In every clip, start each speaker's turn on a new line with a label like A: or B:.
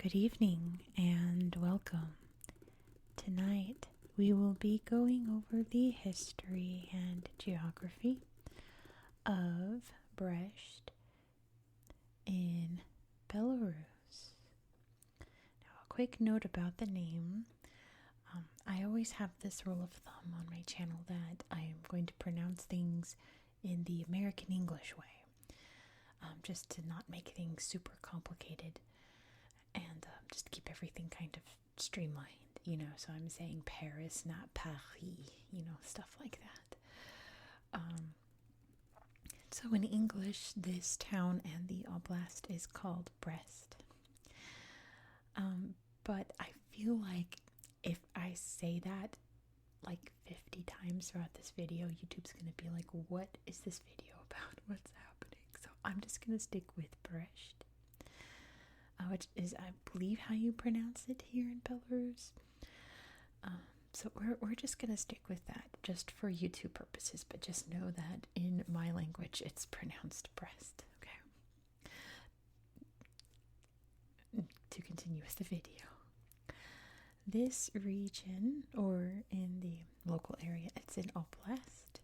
A: Good evening and welcome. Tonight we will be going over the history and geography of Brest in Belarus. Now, a quick note about the name. I always have this rule of thumb on my channel that I am going to pronounce things in the American English way, just to not make things super complicated and just keep everything kind of streamlined, so I'm saying Paris, not Paris, stuff like that. So in English, this town and the oblast is called Brest. But I feel like if I say that like 50 times throughout this video, YouTube's going to be like, what is this video about? What's happening? So I'm just going to stick with Brest, which is, I believe, how you pronounce it here in Belarus. So we're just going to stick with that just for YouTube purposes, but just know that in my language it's pronounced Brest, okay? To continue with the video. This region, or in the local area, it's an oblast,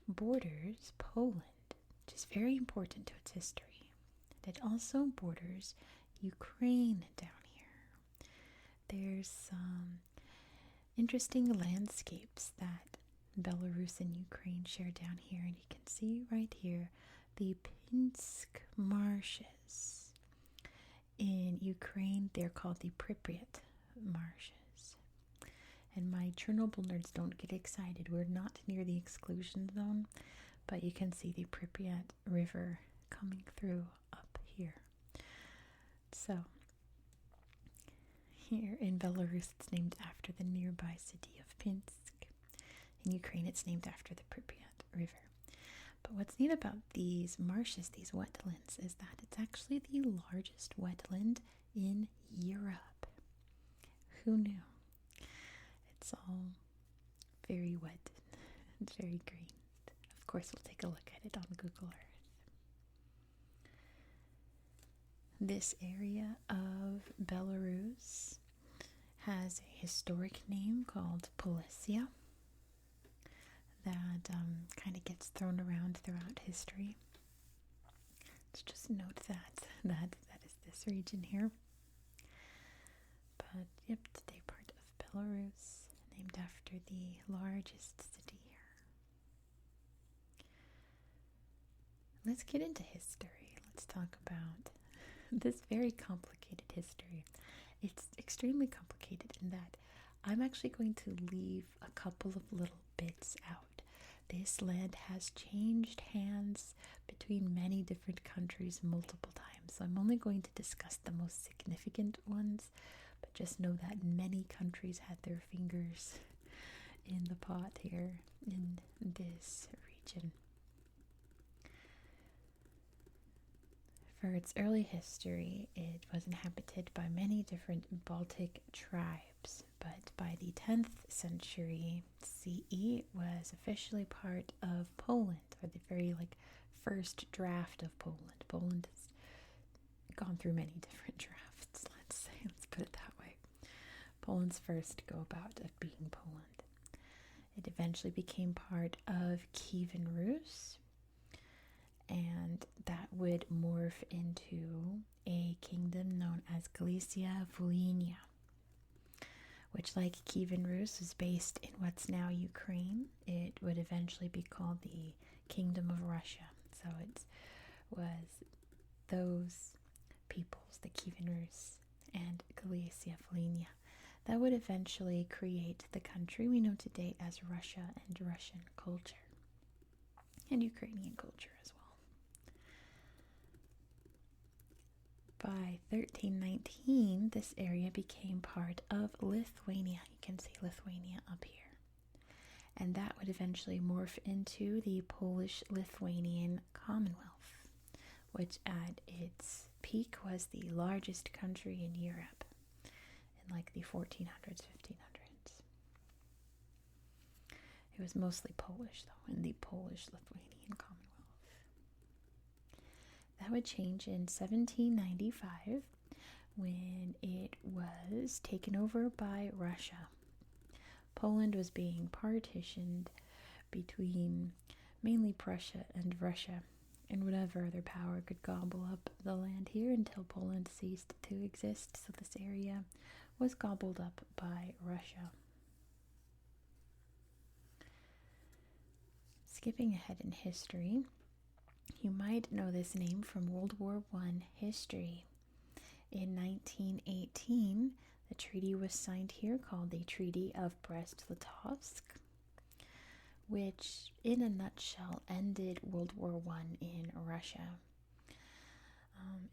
A: borders Poland, which is very important to its history. It also borders Ukraine down here. There's some interesting landscapes that Belarus and Ukraine share down here, and you can see right here the Pinsk marshes. In Ukraine, they're called the Pripyat marshes. And my Chernobyl nerds, don't get excited. We're not near the exclusion zone, but you can see the Pripyat River coming through up here. So, here in Belarus, it's named after the nearby city of Pinsk. In Ukraine, it's named after the Pripyat River. But what's neat about these marshes, these wetlands, is that it's actually the largest wetland in Europe. Who knew? It's all very wet and very green. Of course, we'll take a look at it on Google Earth. This area of Belarus has a historic name called Polessia that kind of gets thrown around throughout history. Let's just note that is this region here. But yep, today part of Belarus, named after the largest city here. Let's get into history. Let's talk about this very complicated history. It's extremely complicated in that I'm actually going to leave a couple of little bits out. This land has changed hands between many different countries multiple times, so I'm only going to discuss the most significant ones, but just know that many countries had their fingers in the pot here in this region. For its early history, it was inhabited by many different Baltic tribes, but by the 10th century CE, it was officially part of Poland, or the very first draft of Poland. Poland has gone through many different drafts, let's put it that way. Poland's first go about of being Poland. It eventually became part of Kievan Rus, and that would morph into a kingdom known as Galicia-Volhynia, which, like Kievan Rus, was based in what's now Ukraine. It would eventually be called the Kingdom of Russia. So it was those peoples, the Kievan Rus and Galicia-Volhynia, that would eventually create the country we know today as Russia and Russian culture, and Ukrainian culture as well. By 1319, this area became part of Lithuania. You can see Lithuania up here. And that would eventually morph into the Polish-Lithuanian Commonwealth, which at its peak was the largest country in Europe in the 1400s, 1500s. It was mostly Polish, though, in the Polish-Lithuanian Commonwealth. That would change in 1795 when it was taken over by Russia. Poland was being partitioned between mainly Prussia and Russia, and whatever other power could gobble up the land here until Poland ceased to exist, so this area was gobbled up by Russia. Skipping ahead in history, you might know this name from World War I history. In 1918, the treaty was signed here called the Treaty of Brest-Litovsk, which in a nutshell ended World War I in Russia.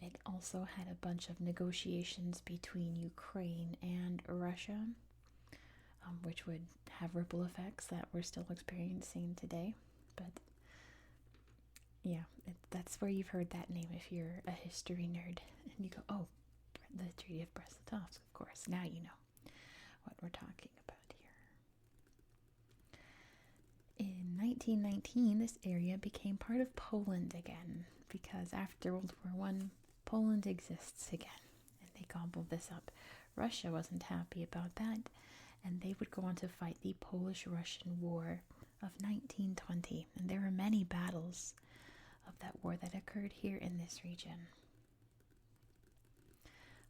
A: It also had a bunch of negotiations between Ukraine and Russia, which would have ripple effects that we're still experiencing today. But yeah, that's where you've heard that name if you're a history nerd. And you go, oh, the Treaty of Brest-Litovsk, of course. Now you know what we're talking about here. In 1919, this area became part of Poland again, because after World War I, Poland exists again, and they gobbled this up. Russia wasn't happy about that, and they would go on to fight the Polish-Russian War of 1920, and there were many battles of that war that occurred here in this region.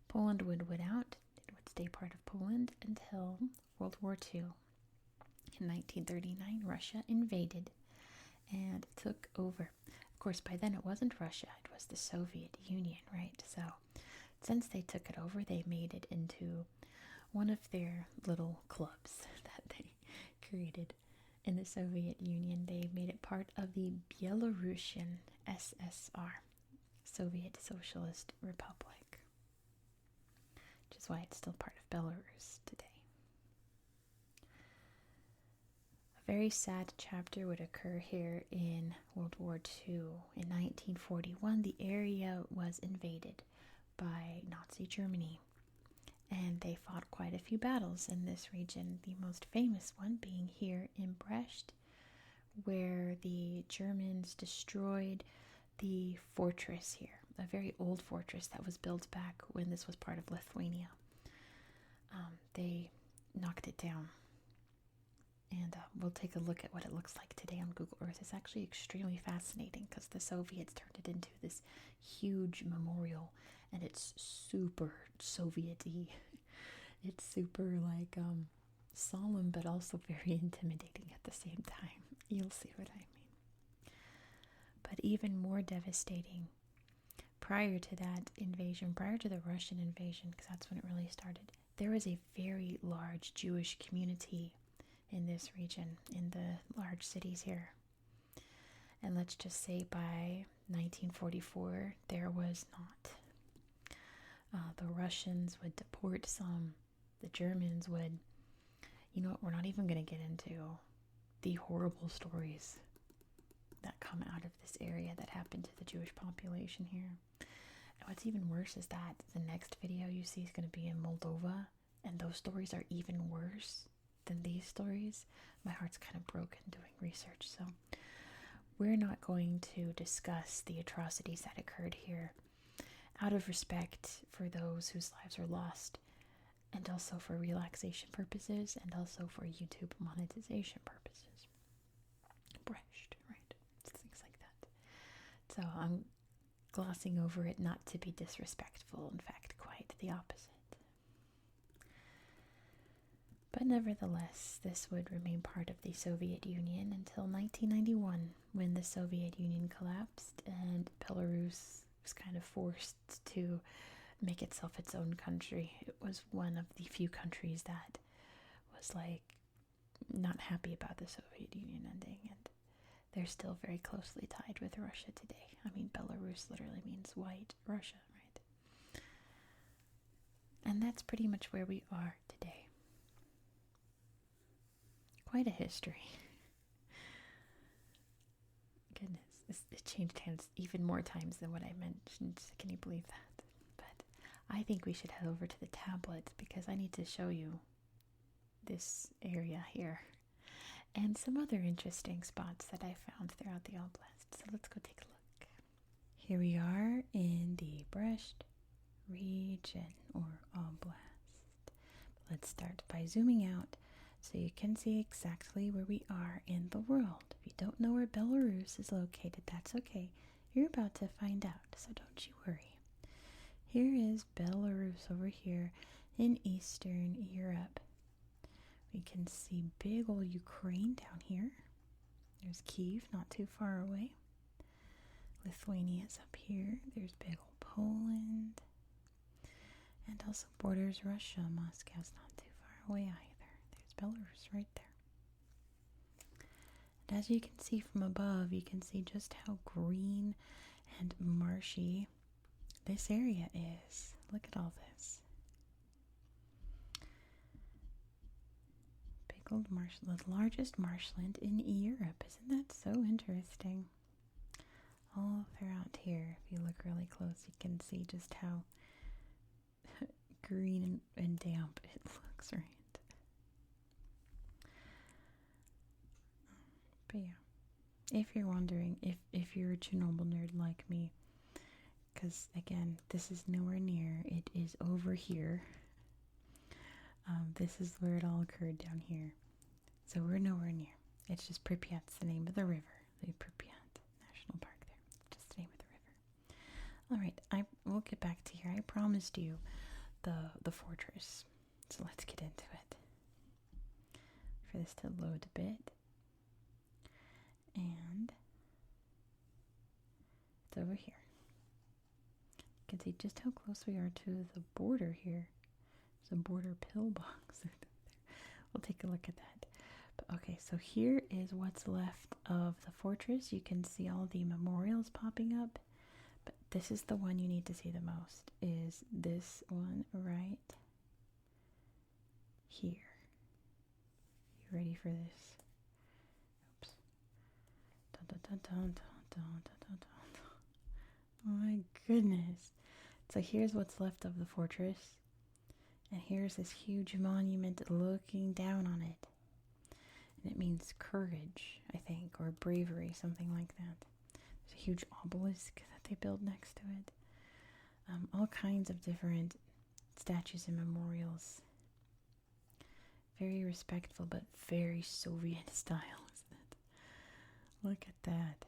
A: Poland would win out. It would stay part of Poland until World War II. In 1939, Russia invaded and took over. Of course, by then it wasn't Russia, it was the Soviet Union, right? So, since they took it over, they made it into one of their little clubs that they created in the Soviet Union. They made it part of the Belarusian SSR, Soviet Socialist Republic, which is why it's still part of Belarus today. A very sad chapter would occur here in World War II. In 1941, the area was invaded by Nazi Germany, and they fought quite a few battles in this region, the most famous one being here in Brest, where the Germans destroyed the fortress here, a very old fortress that was built back when this was part of Lithuania. They knocked it down, and we'll take a look at what it looks like today on Google Earth. It's actually extremely fascinating because the Soviets turned it into this huge memorial, and it's super Soviet-y. It's super solemn, but also very intimidating at the same time. You'll see what I mean. But even more devastating, prior to that invasion, prior to the Russian invasion, because that's when it really started, there was a very large Jewish community in this region, in the large cities here. And let's just say by 1944, there was not. The Russians would deport some. The Germans would, you know what, we're not even going to get into the horrible stories that come out of this area that happened to the Jewish population here. And what's even worse is that the next video you see is going to be in Moldova, and those stories are even worse than these stories. My heart's kind of broken doing research, so we're not going to discuss the atrocities that occurred here out of respect for those whose lives were lost, and also for relaxation purposes, and also for YouTube monetization purposes. Brest, right? Things like that. So I'm glossing over it not to be disrespectful, in fact, quite the opposite. But nevertheless, this would remain part of the Soviet Union until 1991, when the Soviet Union collapsed and Belarus was kind of forced to make itself its own country. It was one of the few countries that was not happy about the Soviet Union ending, and they're still very closely tied with Russia today. I mean, Belarus literally means white Russia, right? And that's pretty much where we are today. Quite a history. Goodness, it changed hands even more times than what I mentioned. Can you believe that? But I think we should head over to the tablet because I need to show you this area here and some other interesting spots that I found throughout the oblast. So let's go take a look. Here we are in the Brest region or oblast. Let's start by zooming out so you can see exactly where we are in the world. If you don't know where Belarus is located, that's okay. You're about to find out, so don't you worry. Here is Belarus over here in Eastern Europe. We can see big old Ukraine down here. There's Kyiv not too far away. Lithuania's up here. There's big old Poland. And also borders Russia. Moscow's not too far away either. There's Belarus right there. And as you can see from above, you can see just how green and marshy this area is. Look at all this. Big old marsh, the largest marshland in Europe. Isn't that so interesting? All throughout here, if you look really close, you can see just how green and damp it looks, right? But yeah, if you're wondering, if you're a Chernobyl nerd like me, because again, this is nowhere near, it is over here. This is where it all occurred down here. So we're nowhere near. It's just Pripyat's the name of the river, the Pripyat National Park there. Just the name of the river. All right, we'll get back to here. I promised you the fortress. So let's get into it. For this to load a bit. And it's over here. You can see just how close we are to the border here. There's a border pillbox. We'll take a look at that. But okay, so here is what's left of the fortress. You can see all the memorials popping up. But this is the one you need to see the most, is this one right here. You ready for this? Oops. Dun, dun, dun, dun, dun, dun, dun, dun. Oh my goodness. So here's what's left of the fortress. And here's this huge monument looking down on it. And it means courage, I think, or bravery, something like that. There's a huge obelisk that they built next to it. All kinds of different statues and memorials. Very respectful, but very Soviet style, isn't it? Look at that.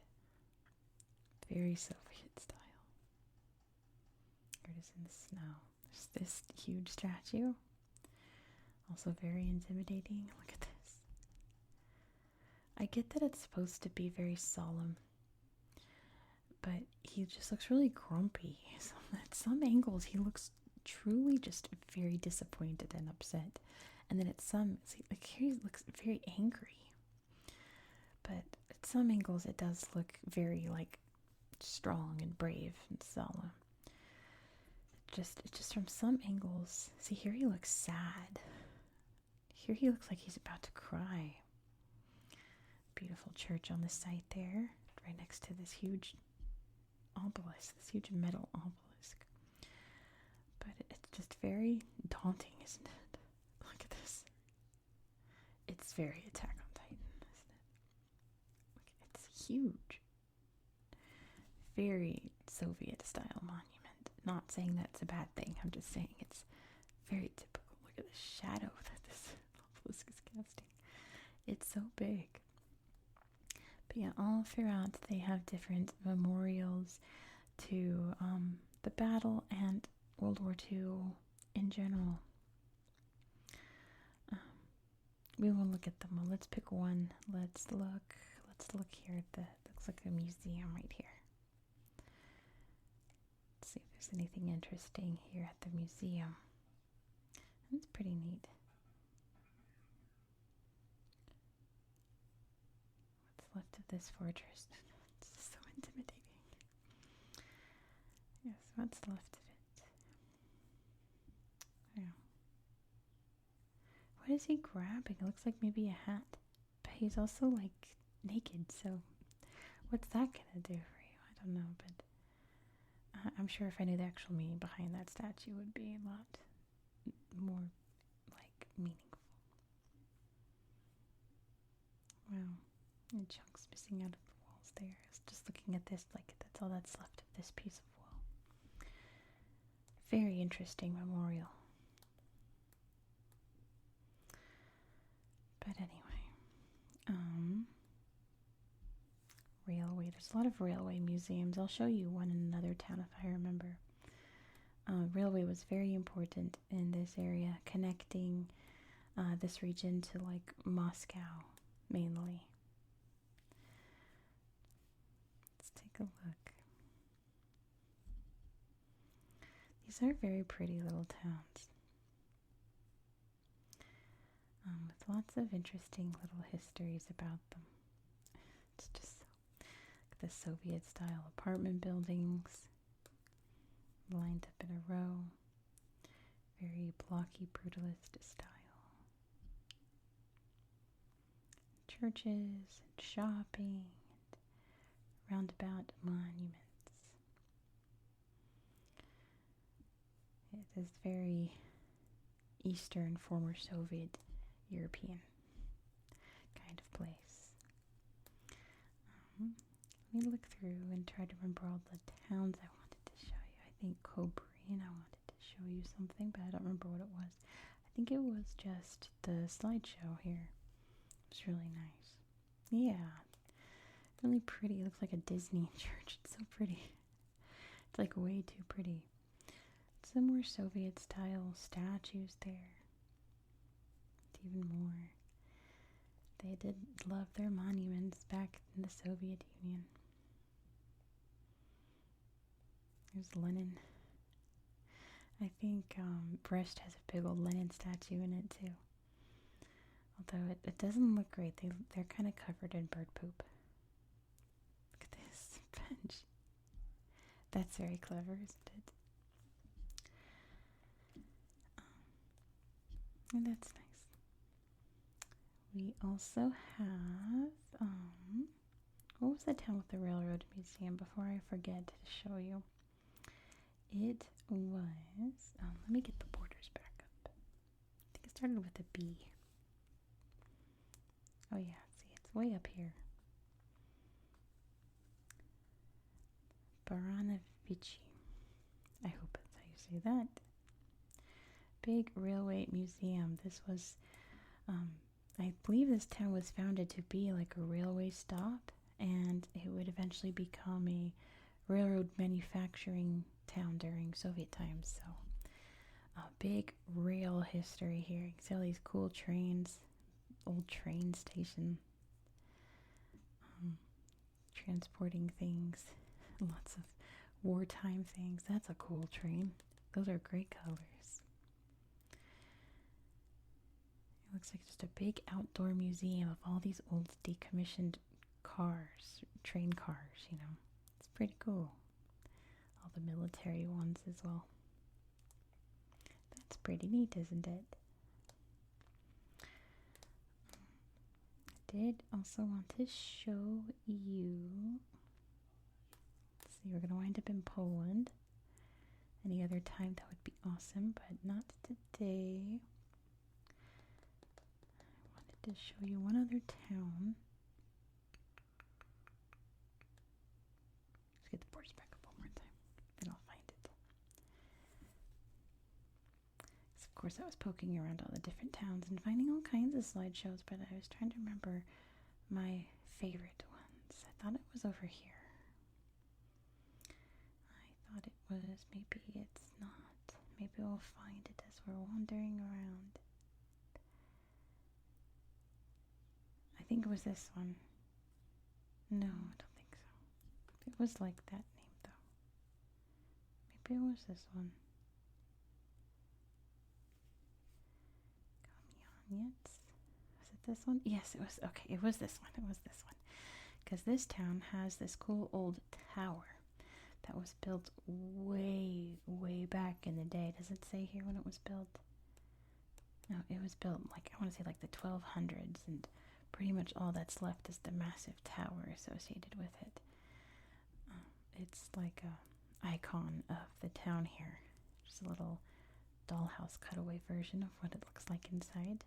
A: Very Soviet style. Here it is in the snow. There's this huge statue. Also very intimidating. Look at this. I get that it's supposed to be very solemn, but he just looks really grumpy. So at some angles, he looks truly just very disappointed and upset. And then at some, like here he looks very angry. But at some angles, it does look very like strong and brave and solemn. Just from some angles, see here he looks sad. Here he looks like he's about to cry. Beautiful church on the site there, right next to this huge obelisk, this huge metal obelisk. But it's just very daunting, isn't it? Look at this. It's very Attack on Titan, isn't it? Look, it's huge. Very Soviet style monument. Not saying that's a bad thing, I'm just saying it's very typical. Look at the shadow that this obelisk is casting. It's so big. But yeah, all throughout they have different memorials to the battle and World War II in general. We won't look at them all. Let's pick one. Let's look here at looks like a museum right here. Let's see if there's anything interesting here at the museum. That's pretty neat. What's left of this fortress? It's just so intimidating. Yes, what's left of it? Yeah. What is he grabbing? It looks like maybe a hat. But he's also like naked, so what's that gonna do for you? I don't know, but I'm sure if I knew the actual meaning behind that statue, it would be a lot more like meaningful. Wow, and chunks missing out of the walls there. I was just looking at this, like that's all that's left of this piece of wall. Very interesting memorial. But anyway, railway. There's a lot of railway museums. I'll show you one in another town if I remember. Railway was very important in this area, connecting this region to like Moscow mainly. Let's take a look. These are very pretty little towns with lots of interesting little histories about them. It's just like the Soviet style apartment buildings lined up in a row. Very blocky brutalist style. Churches and shopping and roundabout monuments. It is very Eastern, former Soviet, European kind of place. Let me look through and try to remember all the towns I wanted to show you. I think Cobrin, I wanted to show you something, but I don't remember what it was. I think it was just the slideshow here. It was really nice. Yeah, really pretty. It looks like a Disney church. It's so pretty. It's like way too pretty. Some more Soviet style statues there. Even more. They did love their monuments back in the Soviet Union. There's Lenin. I think Brest has a big old Lenin statue in it too. Although it doesn't look great. They're kind of covered in bird poop. Look at this bench. That's very clever, isn't it? And that's nice. We also have, what was the town with the railroad museum before I forget to show you? It was, let me get the borders back up. I think it started with a B. Oh yeah, see, it's way up here. Baranovici. I hope that's how you say that. Big railway museum. This was, I believe this town was founded to be like a railway stop, and it would eventually become a railroad manufacturing town during Soviet times. So, big rail history here. You can see all these cool trains, old train station, transporting things, lots of wartime things. That's a cool train. Those are great colors. It looks like just a big outdoor museum of all these old decommissioned cars, train cars, you know. It's pretty cool. All the military ones as well. That's pretty neat, isn't it? I did also want to show you. Let's see, we're going to wind up in Poland. Any other time that would be awesome, but not today. To show you one other town. Let's get the borders back up one more time, and I'll find it. So of course, I was poking around all the different towns and finding all kinds of slideshows, but I was trying to remember my favorite ones. I thought it was over here. I thought it was. Maybe it's not. Maybe we'll find it as we're wandering around. I think it was this one. No, I don't think so. It was like that name, though. Maybe it was this one. Kamyanyets. Was it this one? Yes, it was. Okay, it was this one. It was this one. Because this town has this cool old tower that was built way, way back in the day. Does it say here when it was built? No, it was built, like, I want to say like the 1200s, and pretty much all that's left is the massive tower associated with it. It's like a icon of the town here. Just a little dollhouse cutaway version of what it looks like inside.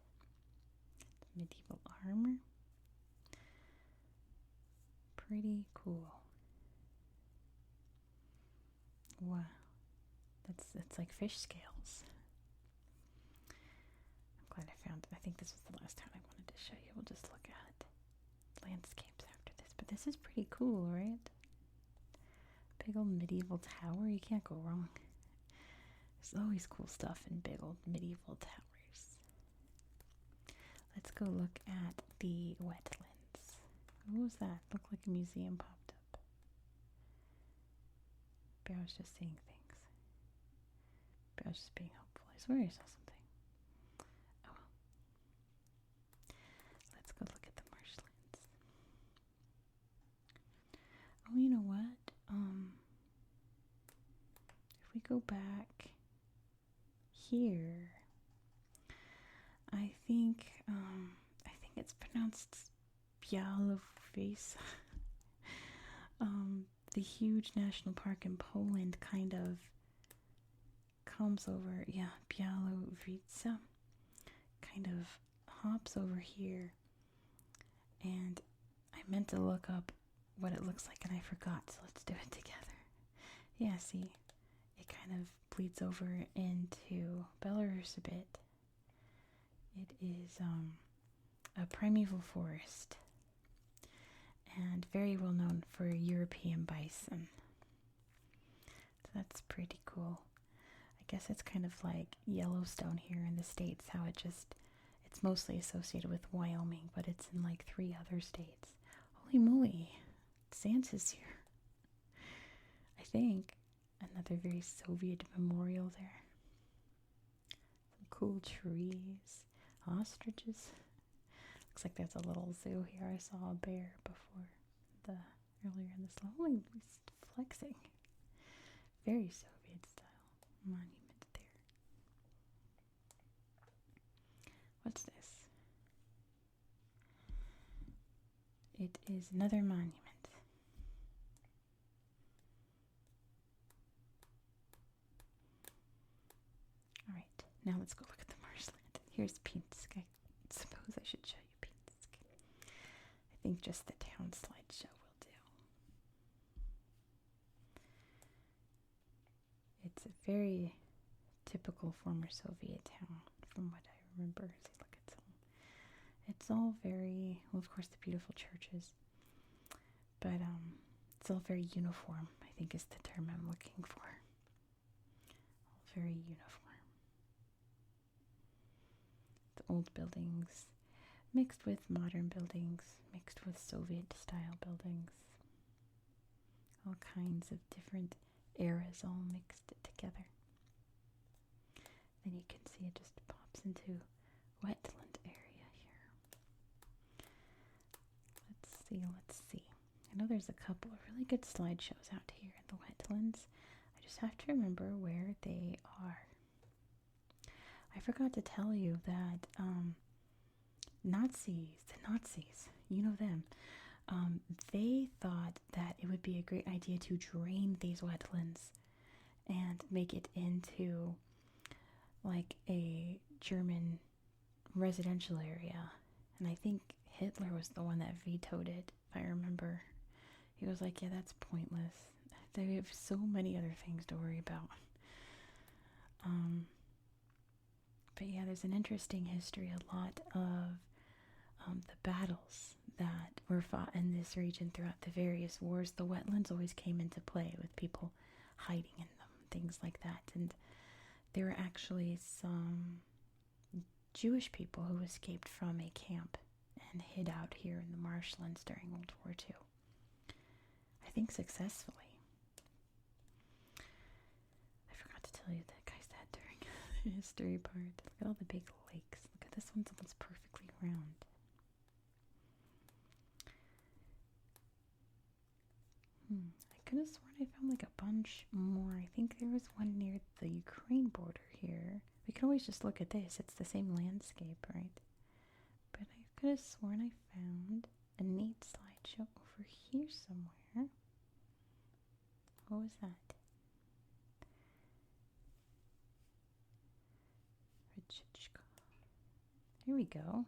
A: Medieval armor. Pretty cool. Wow. It's like fish scales. I'm glad I found it. I think this was the last time I wanted to show you. We'll just look at landscapes after this. But this is pretty cool, right? Big old medieval tower. You can't go wrong. There's always cool stuff in big old medieval towers. Let's go look at the wetlands. What was that? Looked like a museum popped up. But I was just seeing things. But I was just being helpful. I swear I saw something. Oh well. Let's go look at the marshlands. Oh, you know what? If we go back here, I think it's pronounced Białowieża. The huge national park in Poland kind of comes over, Białowieża, kind of hops over here, and I meant to look up what it looks like and I forgot, so let's do it together. Yeah, see, it kind of bleeds over into Belarus a bit. It is a primeval forest and very well known for European bison. So that's pretty cool. I guess it's kind of like Yellowstone here in the States, how it's mostly associated with Wyoming, but it's in like 3 other states. Holy moly, Santa's here. I think another very Soviet memorial there. Some cool trees, ostriches. Looks like there's a little zoo here. I saw a bear before earlier in this level. He's flexing. Very Soviet style monument there. What's this? It is another monument. Alright, now let's go look at the marshland. Here's Pinsk. I suppose I should show you Pinsk. I think just the town slideshow will do. It's a very typical former Soviet town from what I remember as I look at some. It's all very, well, of course the beautiful churches, but it's all very uniform, I think is the term I'm looking for. All very uniform. The old buildings mixed with modern buildings, mixed with Soviet style buildings. All kinds of different eras all mixed together. Then you can see it just pops into wetland area here. Let's see. I know there's a couple of really good slideshows out here in the wetlands. I just have to remember where they are. I forgot to tell you that the Nazis, you know them, they thought that it would be a great idea to drain these wetlands and make it into like a German residential area. And I think Hitler was the one that vetoed it, if I remember. He was like, yeah, that's pointless. They have so many other things to worry about. But yeah, there's an interesting history. A lot of the battles that were fought in this region throughout the various wars, the wetlands always came into play with people hiding in them, things like that. And there were actually some Jewish people who escaped from a camp and hid out here in the marshlands during World War II. I think successfully. I forgot to tell you that guy's dad during the history part. Look at all the big lakes. Look at this one's almost perfectly round. I could have sworn I found like a bunch more. I think there was one near the Ukraine border here. We can always just look at this. It's the same landscape, right? But I could have sworn I found a neat slideshow over here somewhere. What was that? Here we go.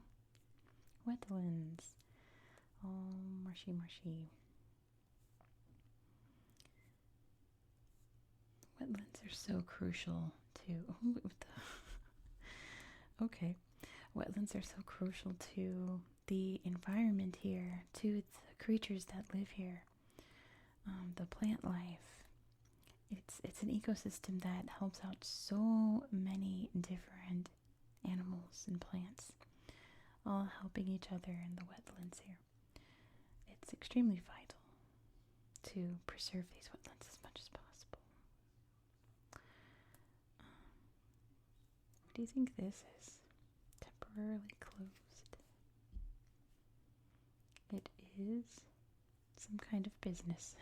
A: Wetlands. Oh, marshy. Wetlands are so crucial to. Okay. Wetlands are so crucial to the environment here, to the creatures that live here, the plant life. It's an ecosystem that helps out so many different animals and plants, all helping each other in the wetlands here. It's extremely vital to preserve these wetlands as much as possible. What do you think this is? Temporarily closed. It is some kind of business.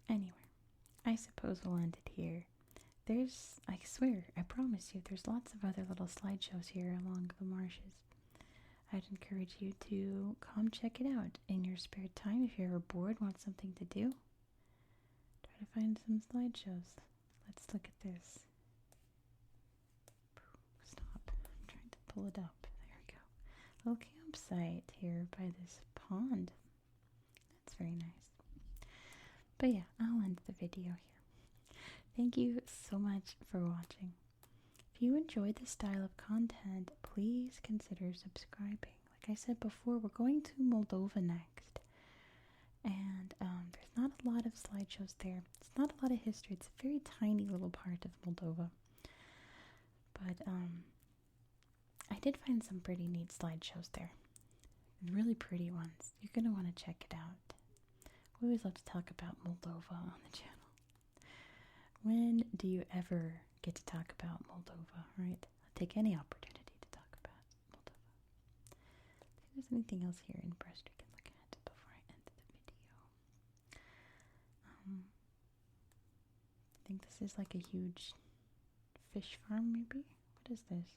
A: Anyway, I suppose we'll end it here. I swear, I promise you, there's lots of other little slideshows here along the marshes. I'd encourage you to come check it out in your spare time if you're ever bored, want something to do. Try to find some slideshows. Let's look at this. Stop. I'm trying to pull it up. There we go. Little campsite here by this pond. That's very nice. But yeah, I'll end the video here. Thank you so much for watching. If you enjoyed this style of content, please consider subscribing. Like I said before, we're going to Moldova next. And there's not a lot of slideshows there. It's not a lot of history. It's a very tiny little part of Moldova. But I did find some pretty neat slideshows there. Really pretty ones. You're going to want to check it out. We always love to talk about Moldova on the channel. When do you ever get to talk about Moldova, right? I'll take any opportunity to talk about Moldova. See if there's anything else here in Brest we can look at before I end the video. I think this is like a huge fish farm, maybe? What is this?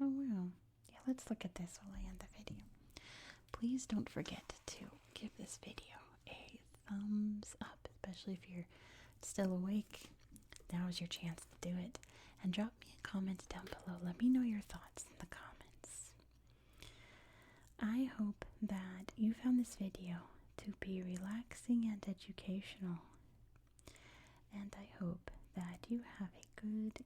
A: Oh, wow. Yeah, let's look at this while I end the video. Please don't forget to give this video a thumbs up, especially if you're still awake. Now is your chance to do it. And drop me a comment down below. Let me know your thoughts in the comments. I hope that you found this video to be relaxing and educational. And I hope that you have a good